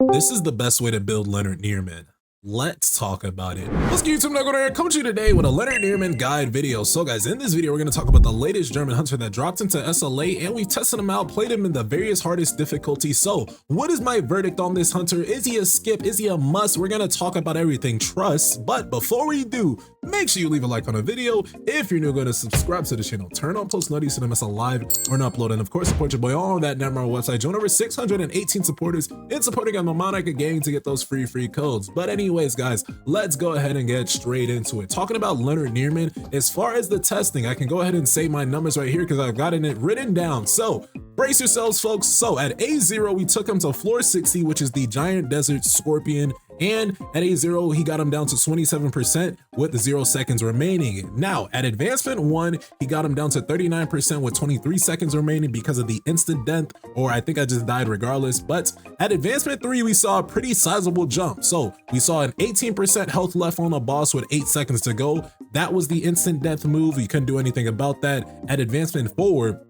This is the best way to build Lennart Nierman. Let's talk about it. What's good, YouTube? NoGoodEman coming to you today with a Lennart Nierman guide video. So guys, in this video, we're going to talk about the latest German hunter that dropped into SLA, and we've tested him out, played him in the various hardest difficulties. So what is my verdict on this hunter? Is he a skip? Is he a must? We're going to talk about everything, trust. But before we do, make sure you leave a like on the video. If you're new, going to subscribe to the channel, turn on post notifications so you don't miss a live or an upload, and of course support your boy on that NIERMANN website. Join over 618 supporters in supporting a Mnemonic gang to get those free codes. But anyways, guys, let's go ahead and get straight into it. Talking about Lennart Nierman, as far as the testing, I can go ahead and say my numbers right here because I've gotten it written down. So brace yourselves, folks. So at A0, we took him to floor 60, which is the giant desert scorpion. And at A0, he got him down to 27% with 0 seconds remaining. Now, at advancement 1, he got him down to 39% with 23 seconds remaining because of the instant death, or I think I just died regardless. But at advancement 3, we saw a pretty sizable jump. So we saw an 18% health left on the boss with 8 seconds to go. That was the instant death move. You couldn't do anything about that. At advancement 4,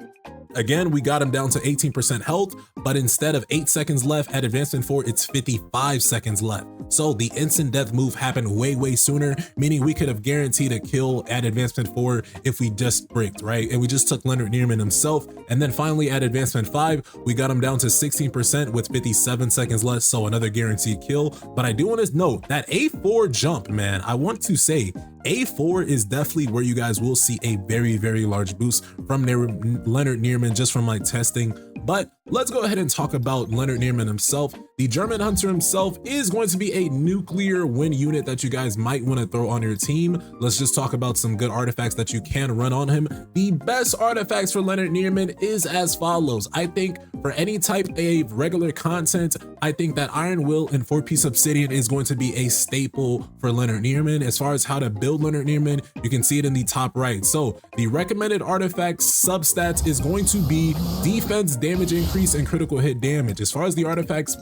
again, we got him down to 18% health, but instead of 8 seconds left at advancement 4, it's 55 seconds left. So the instant death move happened way sooner, meaning we could have guaranteed a kill at advancement 4 if we just bricked, right? And we just took Lennart Nierman himself. And then finally at advancement 5, we got him down to 16% with 57 seconds left, so another guaranteed kill. But I do want to note that A4 jump, man, I want to say A4 is definitely where you guys will see a very large boost from Lennart Nierman just from my testing. But let's go ahead and talk about Lennart Nierman himself. The German hunter himself is going to be a nuclear win unit that you guys might want to throw on your team. Let's just talk about some good artifacts that you can run on him. The best artifacts for Lennart Nierman is as follows. I think for any type of regular content, I think that Iron Will and 4-piece Obsidian is going to be a staple for Lennart Nierman. As far as how to build Lennart Nierman, you can see it in the top right. So the recommended artifact substats is going to be defense, damage increase, and critical hit damage. As far as the artifacts,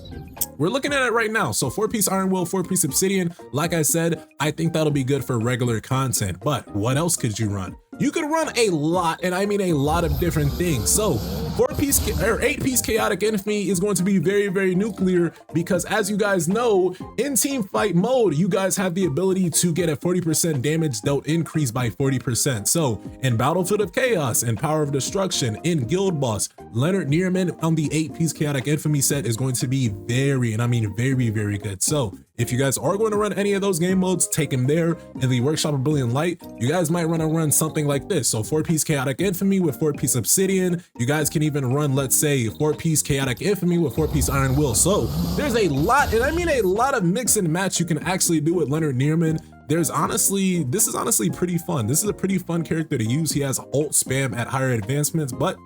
we're looking at it right now. So 4-piece Iron Will, 4-piece Obsidian, like I said, I think that'll be good for regular content. But what else could you run? You could run a lot, and I mean a lot of different things. So 4-piece or 8-piece Chaotic Infamy is going to be very nuclear because, as you guys know, in team fight mode, you guys have the ability to get a 40% damage dealt increase by 40%. So in Battlefield of Chaos and Power of Destruction, in Guild Boss, Lennart Nierman on the 8-piece Chaotic Infamy set is going to be very good. So if you guys are going to run any of those game modes, take him there. In the Workshop of Brilliant Light, you guys might run something like this. So 4-piece Chaotic Infamy with 4-piece Obsidian. You guys can even run, let's say, 4-piece Chaotic Infamy with 4-piece Iron Will. So there's a lot, and I mean a lot of mix and match you can actually do with Lennart Nierman. This is honestly pretty fun. This is a pretty fun character to use. He has ult spam at higher advancements, but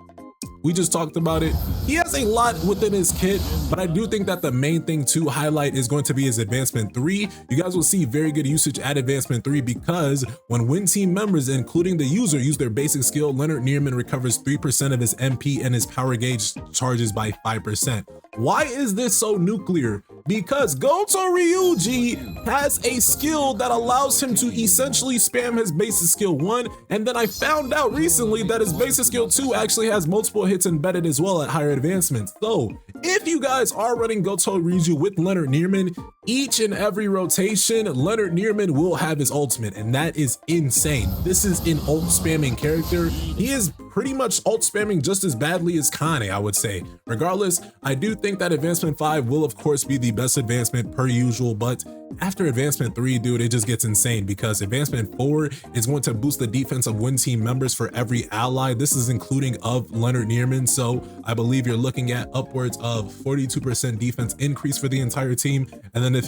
we just talked about it. He has a lot within his kit, but I do think that the main thing to highlight is going to be his advancement 3. You guys will see very good usage at advancement 3 because when win team members, including the user, use their basic skill, Lennart Nierman recovers 3% of his MP and his power gauge charges by 5%. Why is this so nuclear? Because Goto Ryuji has a skill that allows him to essentially spam his basic skill 1, and then I found out recently that his basic skill 2 actually has multiple hits embedded as well at higher advancements. So if you guys are running Goto Ryuji with Lennart Nierman, each and every rotation, Lennart Nierman will have his ultimate, and that is insane. This is an ult spamming character. He is pretty much ult spamming just as badly as Kane, I would say. Regardless, I do think that advancement 5 will of course be the best advancement per usual, but after advancement 3, dude, it just gets insane because advancement 4 is going to boost the defense of win team members for every ally. This is including of Lennart Nierman, so I believe you're looking at upwards of 42% defense increase for the entire team. And then if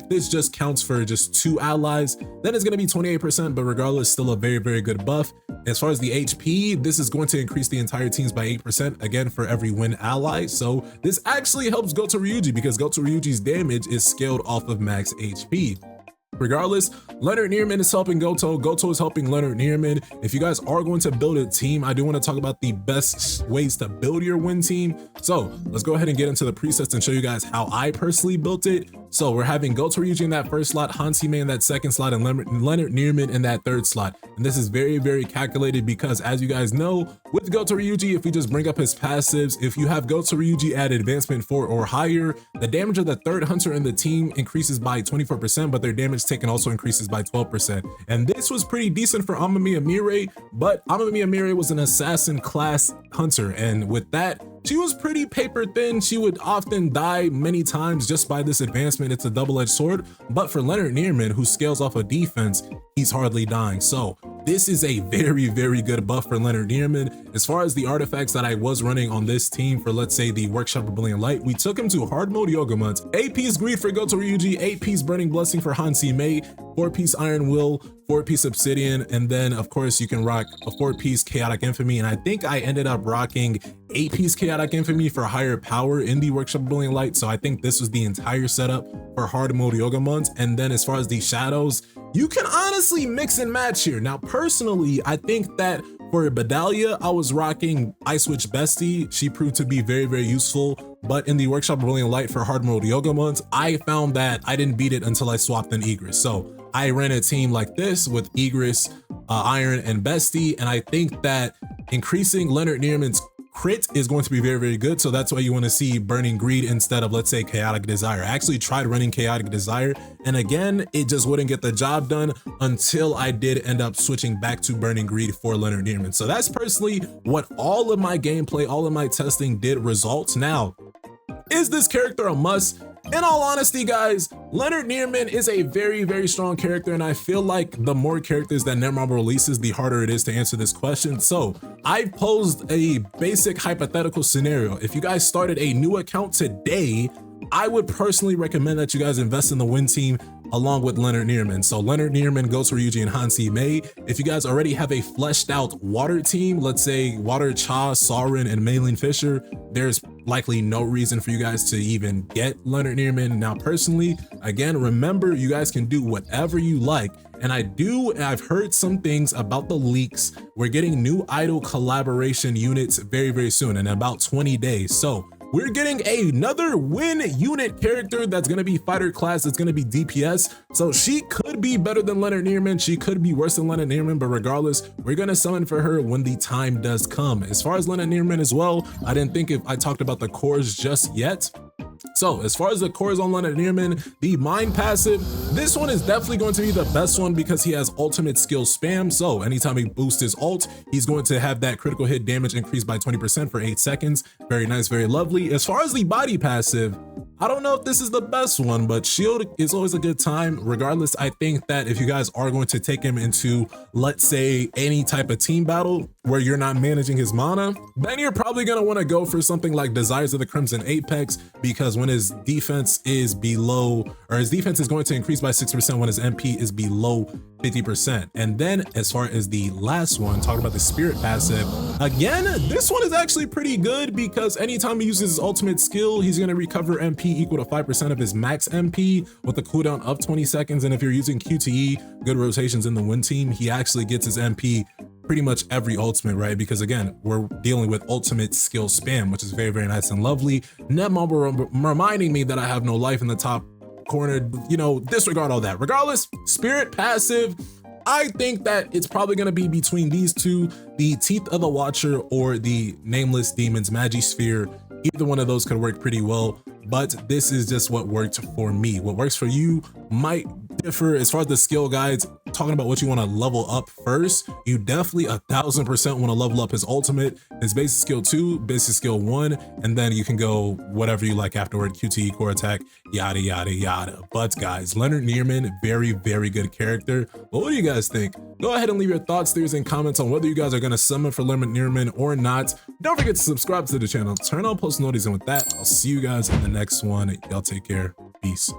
this just counts for just 2 allies, then it's going to be 28%, but regardless, still a very good buff. As far as the HP, this is going to increase the entire teams by 8%, again, for every win ally. So this actually helps Goto Ryuji because Goto Ryuji's damage is scaled off of max HP. Regardless, Lennart Nierman is helping Goto. Goto is helping Lennart Nierman. If you guys are going to build a team, I do want to talk about the best ways to build your win team. So let's go ahead and get into the presets and show you guys how I personally built it. So we're having Goto Ryuji in that first slot, Hansime in that second slot, and Lennart Nierman in that third slot. And this is very, very calculated because, as you guys know, with Goto Ryuji, if we just bring up his passives, if you have Goto Ryuji at advancement 4 or higher, the damage of the third hunter in the team increases by 24%, but their damage taken also increases by 12%. And this was pretty decent for Amamiya Mirai, but Amamiya Mirai was an assassin class hunter, and with that, she was pretty paper thin. She would often die many times just by this advancement. It's a double-edged sword, but for Lennart Nierman, who scales off of defense, he's hardly dying. So this is a very, very good buff for Lennart Nierman. As far as the artifacts that I was running on this team for, let's say, the Workshop of Brilliant Light, we took him to hard mode Yogamont, 8-piece Greed for Goto Ryuji, 8-piece Burning Blessing for Hansime, 4-piece Iron Will, 4-piece Obsidian, and then of course you can rock a 4-piece Chaotic Infamy, and I think I ended up rocking 8-piece Chaotic Infamy for higher power in the Workshop of Brilliant Light. So I think this was the entire setup for hard mode Yogamont. And then as far as the shadows, you can honestly mix and match here. Now personally, I think that for Bedalia, I was rocking Ice Witch Bestie. She proved to be very, very useful. But in the Workshop of Brilliant Light for hard mode Yogamont, I found that I didn't beat it until I swapped in Igris. So I ran a team like this with Igris, Iron, and Bestie, and I think that increasing Lennart Nierman's crit is going to be very, very good. So that's why you want to see Burning Greed instead of, let's say, Chaotic Desire. I actually tried running Chaotic Desire, and again, it just wouldn't get the job done until I did end up switching back to Burning Greed for Lennart Nierman. So that's personally what all of my gameplay, all of my testing did result. Now, is this character a must? In all honesty, guys, Lennart Nierman is a very, very strong character, and I feel like the more characters that NIERMANN releases, the harder it is to answer this question. So I posed a basic hypothetical scenario. If you guys started a new account today, I would personally recommend that you guys invest in the win team along with Lennart Nierman. So Lennart Nierman, Goto Ryuji, and Hansime. If you guys already have a fleshed out water team, let's say Water Cha, Sauron, and Maylin Fisher, there's likely no reason for you guys to even get Lennart Nierman. Now personally, again, remember, you guys can do whatever you like. And I've heard some things about the leaks. We're getting new idol collaboration units very, very soon, in about 20 days. So we're getting another win unit character that's going to be fighter class, that's going to be DPS. So she could be better than Lennart Nierman, she could be worse than Lennart Nierman, but regardless, we're going to summon for her when the time does come. As far as Lennart Nierman as well, I didn't think if I talked about the cores just yet. So as far as the cores on Lennart Nierman, the Mind passive, this one is definitely going to be the best one because he has ultimate skill spam. So anytime he boosts his ult, he's going to have that critical hit damage increased by 20% for 8 seconds. Very nice, very lovely. As far as the body passive, I don't know if this is the best one, but shield is always a good time. Regardless, I think that if you guys are going to take him into, let's say, any type of team battle where you're not managing his mana, then you're probably going to want to go for something like Desires of the Crimson Apex, because when his defense is below, or his defense is going to increase by 6% when his MP is below 50%. And then as far as the last one, talking about the Spirit passive, again, this one is actually pretty good because anytime he uses his ultimate skill, he's going to recover MP equal to 5% of his max MP with a cooldown of 20 seconds. And if you're using QTE, good rotations in the win team, he actually gets his MP pretty much every ultimate, right? Because again, we're dealing with ultimate skill spam, which is very, very nice and lovely. NIERMANN reminding me that I have no life in the top corner, you know, disregard all that. Regardless, Spirit passive, I think that it's probably going to be between these two, the Teeth of the Watcher or the Nameless Demon's Magisphere. Either one of those could work pretty well, but this is just what worked for me. What works for you might differ. As far as the skill guides, talking about what you want to level up first, you definitely 1000% want to level up his ultimate, his basic skill 2, basic skill 1, and then you can go whatever you like afterward, QTE, core attack, yada, yada, yada. But guys, Lennart Nierman, very, very good character. Well, what do you guys think? Go ahead and leave your thoughts, theories, and comments on whether you guys are going to summon for Lennart Nierman or not. Don't forget to subscribe to the channel, turn on post notifications, and with that, I'll see you guys in the next one. Y'all take care. Peace.